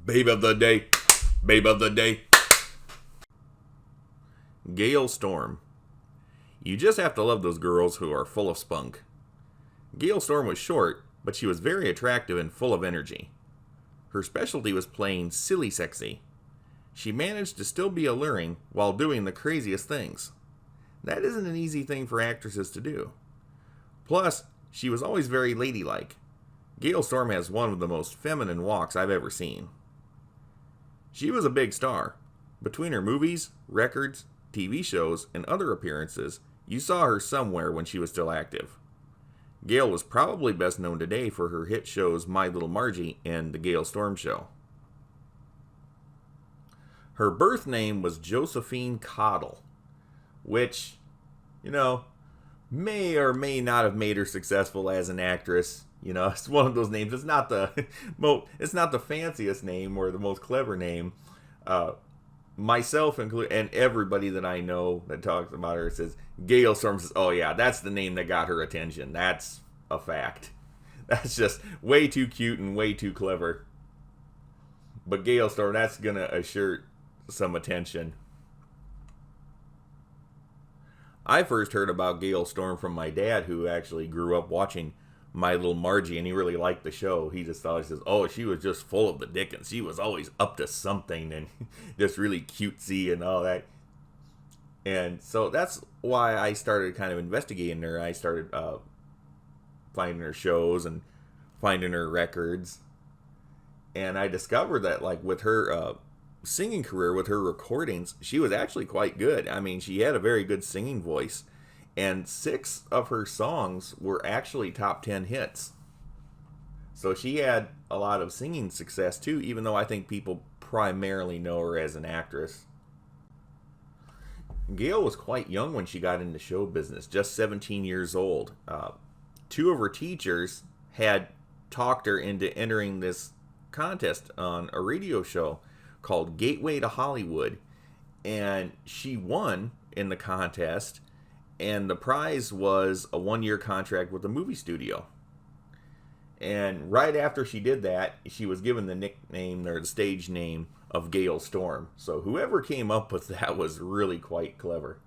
Babe of the day. Babe of the day. Gale Storm. You just have to love those girls who are full of spunk. Gale Storm was short, but she was very attractive and full of energy. Her specialty was playing silly sexy. She managed to still be alluring while doing the craziest things. That isn't an easy thing for actresses to do. Plus, she was always very ladylike. Gale Storm has one of the most feminine walks I've ever seen. She was a big star. Between her movies, records, TV shows, and other appearances, you saw her somewhere when she was still active. Gale was probably best known today for her hit shows My Little Margie and The Gale Storm Show. Her birth name was Josephine Caudle, which, may or may not have made her successful as an actress. It's one of those names. It's not the fanciest name or the most clever name. Myself included, and everybody that I know that talks about her says Gale Storm says, "Oh yeah, that's the name that got her attention." That's a fact. That's just way too cute and way too clever. But Gale Storm, that's gonna assure some attention. I first heard about Gale Storm from my dad, who actually grew up watching My Little Margie, and he really liked the show. He just thought, he says, oh, she was just full of the dickens. She was always up to something and just really cutesy and all that. And so that's why I started kind of investigating her. I started finding her shows and finding her records. And I discovered that, like, with her singing career, with her recordings, she was actually quite good. I mean, she had a very good singing voice. And 6 of her songs were actually top 10 hits. So she had a lot of singing success too, even though I think people primarily know her as an actress. Gale was quite young when she got into show business, just 17 years old. 2 of her teachers had talked her into entering this contest on a radio show called Gateway to Hollywood. And she won in the contest. And the prize was a 1-year contract with a movie studio. And right after she did that, she was given the nickname, or the stage name, of Gale Storm. So whoever came up with that was really quite clever.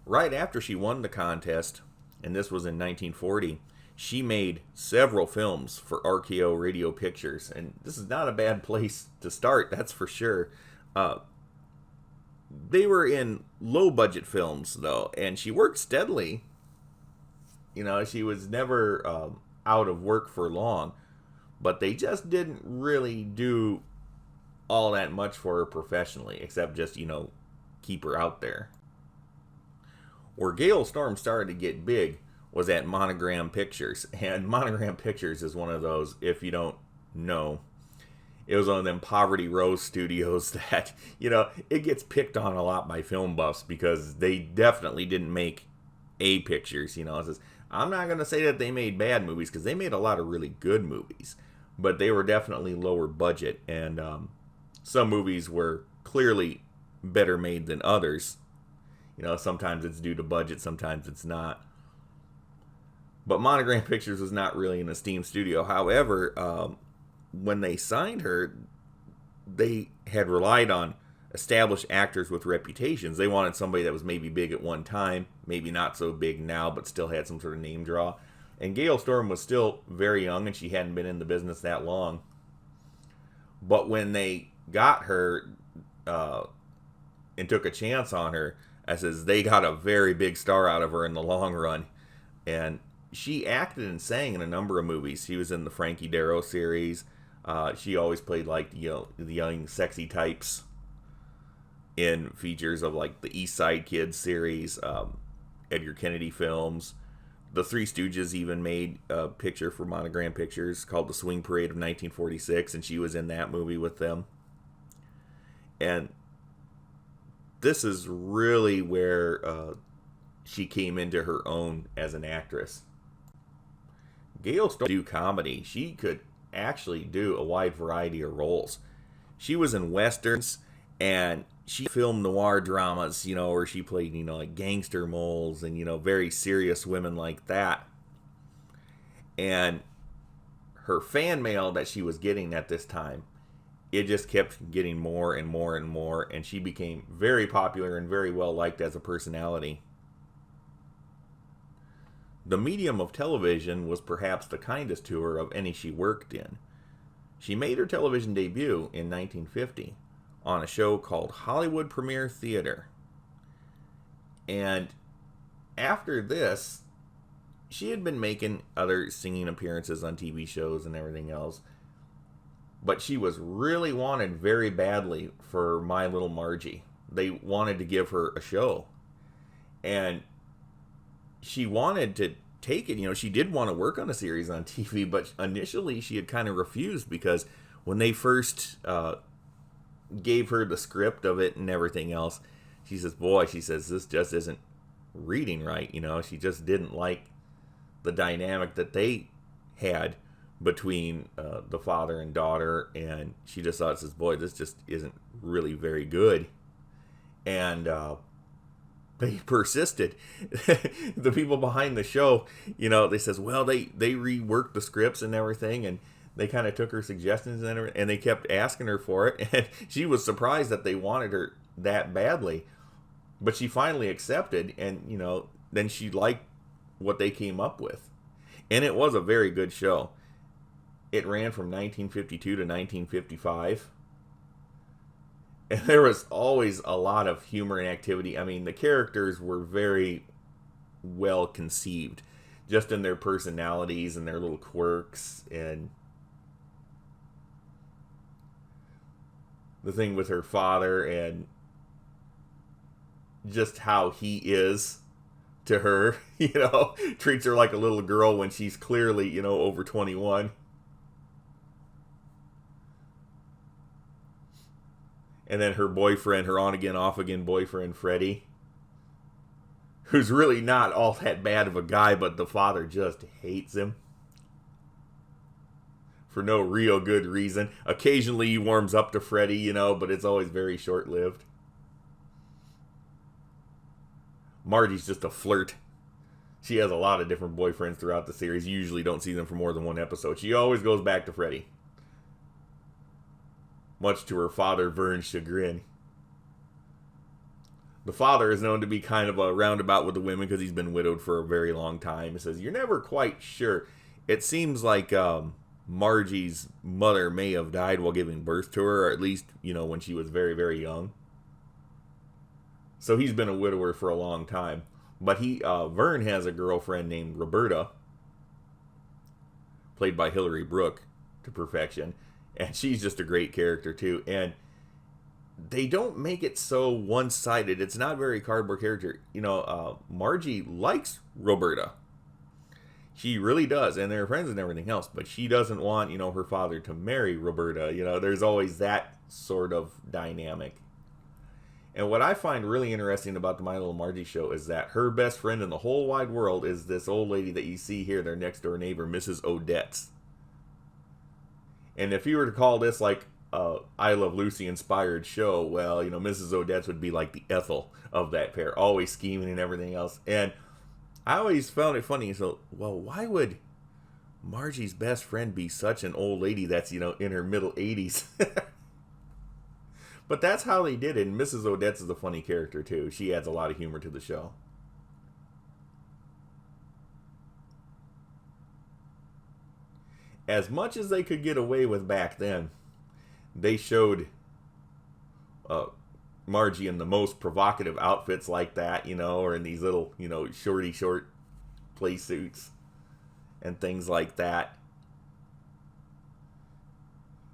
Right after she won the contest, and this was in 1940, she made several films for RKO Radio Pictures. And this is not a bad place to start, that's for sure. They were in low-budget films, though, and she worked steadily. She was never out of work for long, but they just didn't really do all that much for her professionally, except just, keep her out there. Where Gale Storm started to get big was at Monogram Pictures, and Monogram Pictures is one of those, if you don't know, it was one of them Poverty Row studios that, it gets picked on a lot by film buffs because they definitely didn't make A pictures. I'm not going to say that they made bad movies because they made a lot of really good movies, but they were definitely lower budget, and some movies were clearly better made than others. Sometimes it's due to budget, sometimes it's not. But Monogram Pictures was not really an esteemed studio. However, when they signed her, they had relied on established actors with reputations. They wanted somebody that was maybe big at one time, maybe not so big now, but still had some sort of name draw. And Gale Storm was still very young, and she hadn't been in the business that long. But when they got her and took a chance on her, they got a very big star out of her in the long run. And she acted and sang in a number of movies. She was in the Frankie Darro series. She always played the young sexy types in features of like the East Side Kids series, Edgar Kennedy films. The Three Stooges even made a picture for Monogram Pictures called The Swing Parade of 1946, and she was in that movie with them. And this is really where she came into her own as an actress. Gale Storm do comedy. She could actually do a wide variety of roles. She was in westerns, and she filmed noir dramas, where she played, like gangster moles and, very serious women like that. And her fan mail that she was getting at this time, it just kept getting more and more and more, and she became very popular and very well liked as a personality. The medium of television was perhaps the kindest to her of any she worked in. She made her television debut in 1950 on a show called Hollywood Premiere Theater. And after this, she had been making other singing appearances on TV shows and everything else. But she was really wanted very badly for My Little Margie. They wanted to give her a show. And she wanted to take it. You know, she did want to work on a series on TV, but initially she had kind of refused because when they first gave her the script of it and everything else, she says, this just isn't reading right. You know, she just didn't like the dynamic that they had between the father and daughter, and she just thought, this just isn't really very good. And they persisted. The people behind the show, you know, they says, well, they reworked the scripts and everything, and they kind of took her suggestions and everything, and they kept asking her for it, and she was surprised that they wanted her that badly. But she finally accepted, and, you know, then she liked what they came up with. And it was a very good show. It ran from 1952 to 1955. And there was always a lot of humor and activity. I mean, the characters were very well conceived, just in their personalities and their little quirks. And the thing with her father and just how he is to her, you know, treats her like a little girl when she's clearly, you know, over 21. And then her boyfriend, her on-again, off-again boyfriend, Freddie, who's really not all that bad of a guy, but the father just hates him for no real good reason. Occasionally he warms up to Freddie, you know, but it's always very short-lived. Margie's just a flirt. She has a lot of different boyfriends throughout the series. You usually don't see them for more than one episode. She always goes back to Freddie, much to her father Vern's chagrin. The father is known to be kind of a roundabout with the women because he's been widowed for a very long time. He says, you're never quite sure. It seems like Margie's mother may have died while giving birth to her, or at least, you know, when she was very, very young. So he's been a widower for a long time. But Vern has a girlfriend named Roberta, played by Hilary Brooke to perfection. And she's just a great character, too. And they don't make it so one-sided. It's not very cardboard character. You know, Margie likes Roberta. She really does. And they're friends and everything else. But she doesn't want, you know, her father to marry Roberta. You know, there's always that sort of dynamic. And what I find really interesting about the My Little Margie show is that her best friend in the whole wide world is this old lady that you see here, their next door neighbor, Mrs. Odette's. And if you were to call this like a I Love Lucy inspired show, well, you know, Mrs. Odette's would be like the Ethel of that pair, always scheming and everything else. And I always found it funny. So, well, why would Margie's best friend be such an old lady that's, you know, in her middle 80s? But that's how they did it. And Mrs. Odette's is a funny character, too. She adds a lot of humor to the show. As much as they could get away with back then, they showed Margie in the most provocative outfits like that, you know, or in these little, you know, short play suits and things like that.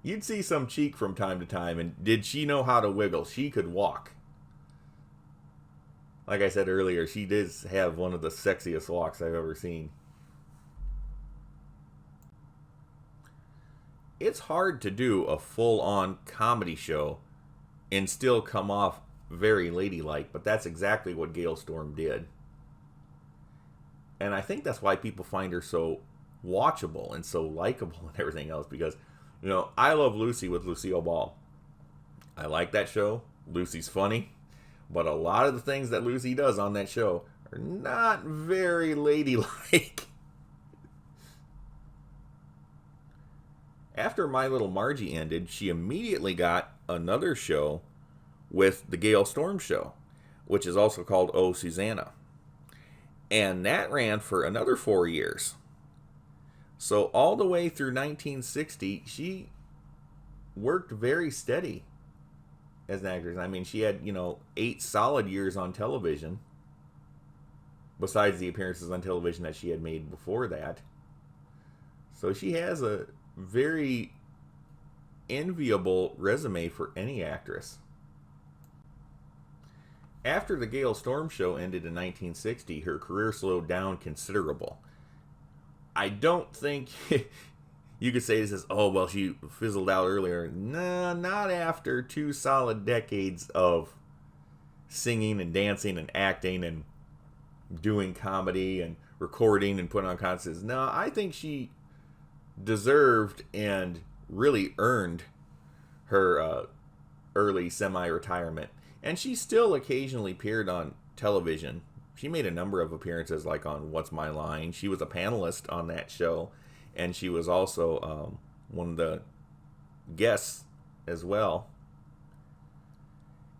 You'd see some cheek from time to time, and did she know how to wiggle? She could walk. Like I said earlier, she does have one of the sexiest walks I've ever seen. It's hard to do a full-on comedy show and still come off very ladylike, but that's exactly what Gale Storm did. And I think that's why people find her so watchable and so likable and everything else, because, you know, I Love Lucy with Lucille Ball. I like that show. Lucy's funny. But a lot of the things that Lucy does on that show are not very ladylike. After My Little Margie ended, she immediately got another show with the Gale Storm Show, which is also called Oh, Susanna. And that ran for another 4 years. So all the way through 1960, she worked very steady as an actress. I mean, she had, 8 solid years on television, besides the appearances on television that she had made before that. So she has a very enviable resume for any actress. After the Gale Storm Show ended in 1960, her career slowed down considerable. I don't think you could say this as, oh, well, she fizzled out earlier. Nah, not after 2 solid decades of singing and dancing and acting and doing comedy and recording and putting on concerts. No, I think she deserved and really earned her early semi-retirement. And she still occasionally appeared on television. She made a number of appearances, like on What's My Line. She was a panelist on that show, and she was also one of the guests as well.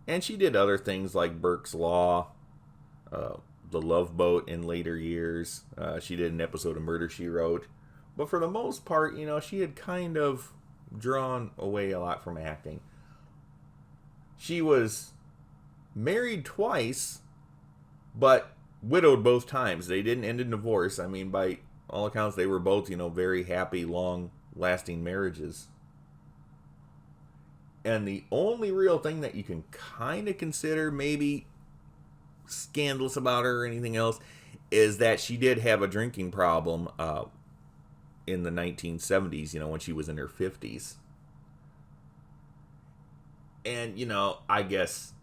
And she did other things like Burke's Law, The Love Boat in later years. She did an episode of Murder, She Wrote. But for the most part, she had kind of drawn away a lot from acting. She was married twice, but widowed both times. They didn't end in divorce. I mean, by all accounts, they were both, very happy, long-lasting marriages. And the only real thing that you can kind of consider maybe scandalous about her or anything else is that she did have a drinking problem in the 1970s, when she was in her 50s. And, I guess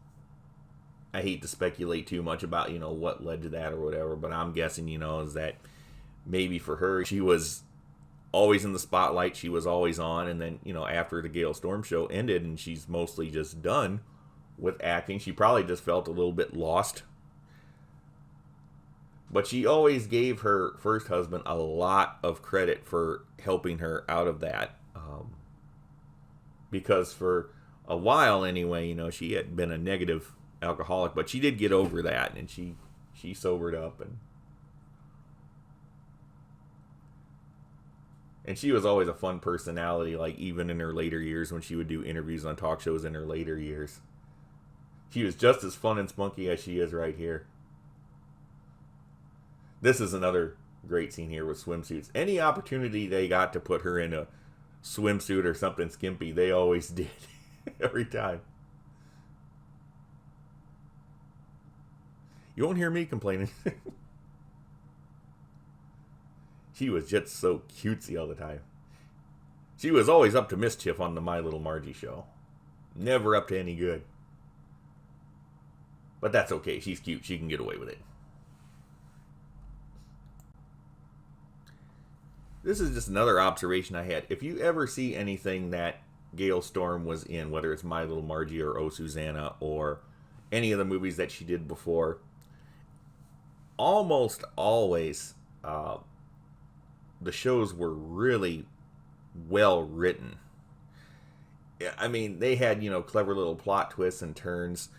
I hate to speculate too much about, what led to that or whatever, but I'm guessing, is that maybe for her, she was always in the spotlight, she was always on, and then, after the Gale Storm Show ended and she's mostly just done with acting, she probably just felt a little bit lost. But she always gave her first husband a lot of credit for helping her out of that. Because for a while anyway, she had been a negative alcoholic, but she did get over that, and she sobered up, and she was always a fun personality, like even in her later years when she would do interviews on talk shows in her later years. She was just as fun and spunky as she is right here. This is another great scene here with swimsuits. Any opportunity they got to put her in a swimsuit or something skimpy, they always did. Every time. You won't hear me complaining. She was just so cutesy all the time. She was always up to mischief on the My Little Margie show. Never up to any good. But that's okay. She's cute. She can get away with it. This is just another observation I had. If you ever see anything that Gale Storm was in, whether it's My Little Margie or Oh, Susanna or any of the movies that she did before, almost always the shows were really well written. I mean, they had, clever little plot twists and turns.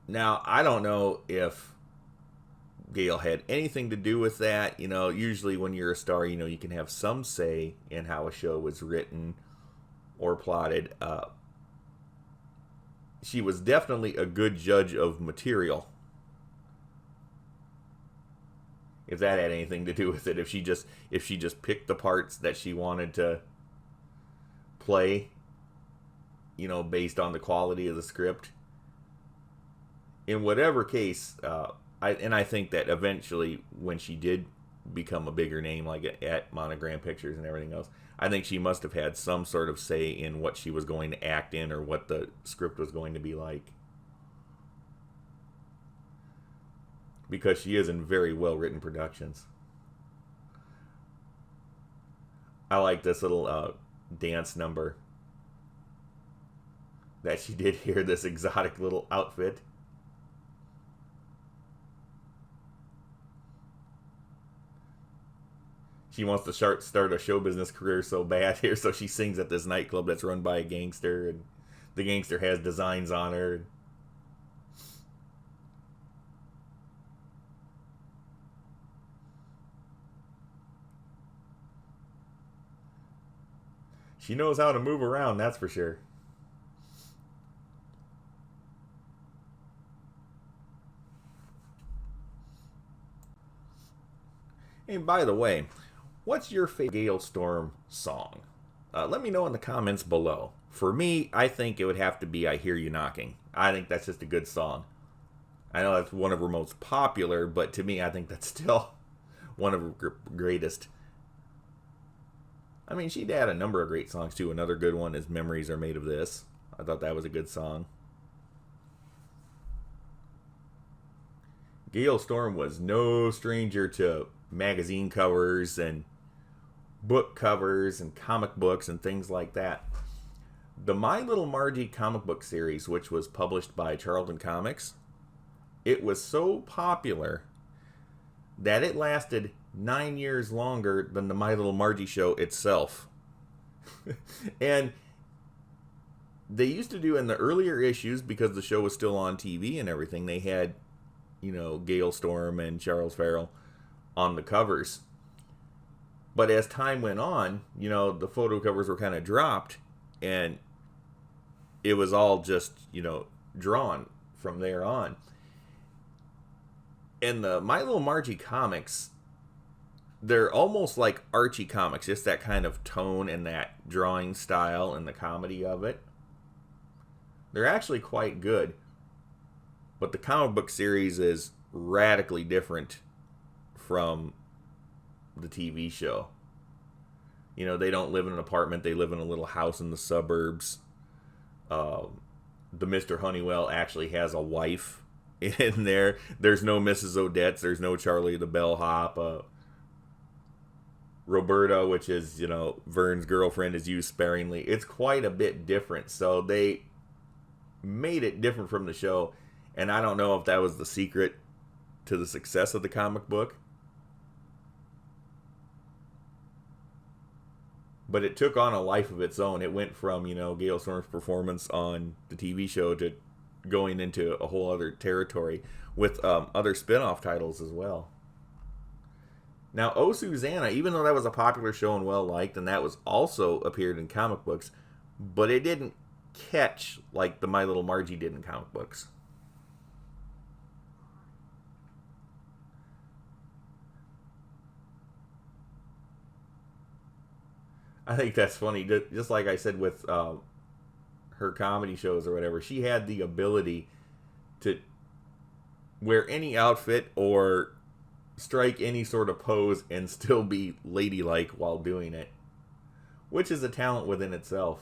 Now, I don't know if Gale had anything to do with that. Usually when you're a star, you can have some say in how a show was written or plotted. She was definitely a good judge of material. If that had anything to do with it, if she just picked the parts that she wanted to play, based on the quality of the script. In whatever case, I think that eventually when she did become a bigger name, like at Monogram Pictures and everything else, I think she must have had some sort of say in what she was going to act in or what the script was going to be like. Because she is in very well-written productions. I like this little dance number that she did here, this exotic little outfit. she wants to start a show business career so bad here, so she sings at this nightclub that's run by a gangster, and the gangster has designs on her. She knows how to move around, that's for sure. And by the way, what's your favorite Gale Storm song? Let me know in the comments below. For me, I think it would have to be I Hear You Knocking. I think that's just a good song. I know that's one of her most popular, but to me, I think that's still one of her greatest. I mean, she'd had a number of great songs too. Another good one is Memories Are Made of This. I thought that was a good song. Gale Storm was no stranger to magazine covers and book covers and comic books and things like that. The My Little Margie comic book series, which was published by Charlton Comics, it was so popular that it lasted 9 years longer than the My Little Margie show itself. And they used to do in the earlier issues, because the show was still on TV and everything, they had, you know, Gale Storm and Charles Farrell on the covers. But as time went on, you know, the photo covers were kind of dropped, and it was all just, you know, drawn from there on. And the My Little Margie comics, they're almost like Archie comics, just that kind of tone and that drawing style and the comedy of it. They're actually quite good. But the comic book series is radically different from the TV show. You know, they don't live in an apartment. They live in a little house in the suburbs. The Mr. Honeywell actually has a wife in there. There's no Mrs. Odetts. There's no Charlie the Bellhop. Roberta, which is, you know, Vern's girlfriend, is used sparingly. It's quite a bit different. So they made it different from the show. And I don't know if that was the secret to the success of the comic book. But it took on a life of its own. It went from, you know, Gale Storm's performance on the TV show to going into a whole other territory with other spin-off titles as well. Now, Oh Susanna, even though that was a popular show and well-liked, and that was also appeared in comic books, but it didn't catch like the My Little Margie did in comic books. I think that's funny. Just like I said with her comedy shows or whatever, she had the ability to wear any outfit or strike any sort of pose and still be ladylike while doing it, which is a talent within itself.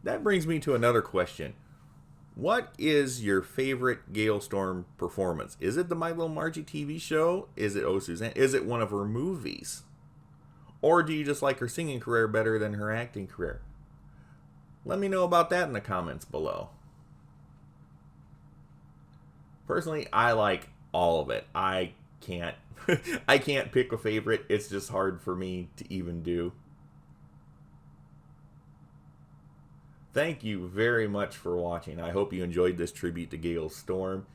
That brings me to another question. What is your favorite Gale Storm performance? Is it the My Little Margie TV show? Is it Oh Suzanne? Is it one of her movies? Or do you just like her singing career better than her acting career? Let me know about that in the comments below. Personally, I like all of it. I can't I can't pick a favorite. It's just hard for me to even do. Thank you very much for watching. I hope you enjoyed this tribute to Gale Storm.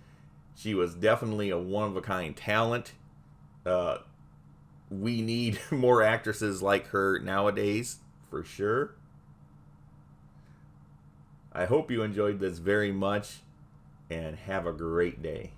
She was definitely a one-of-a-kind talent. We need more actresses like her nowadays, for sure. I hope you enjoyed this very much, and have a great day.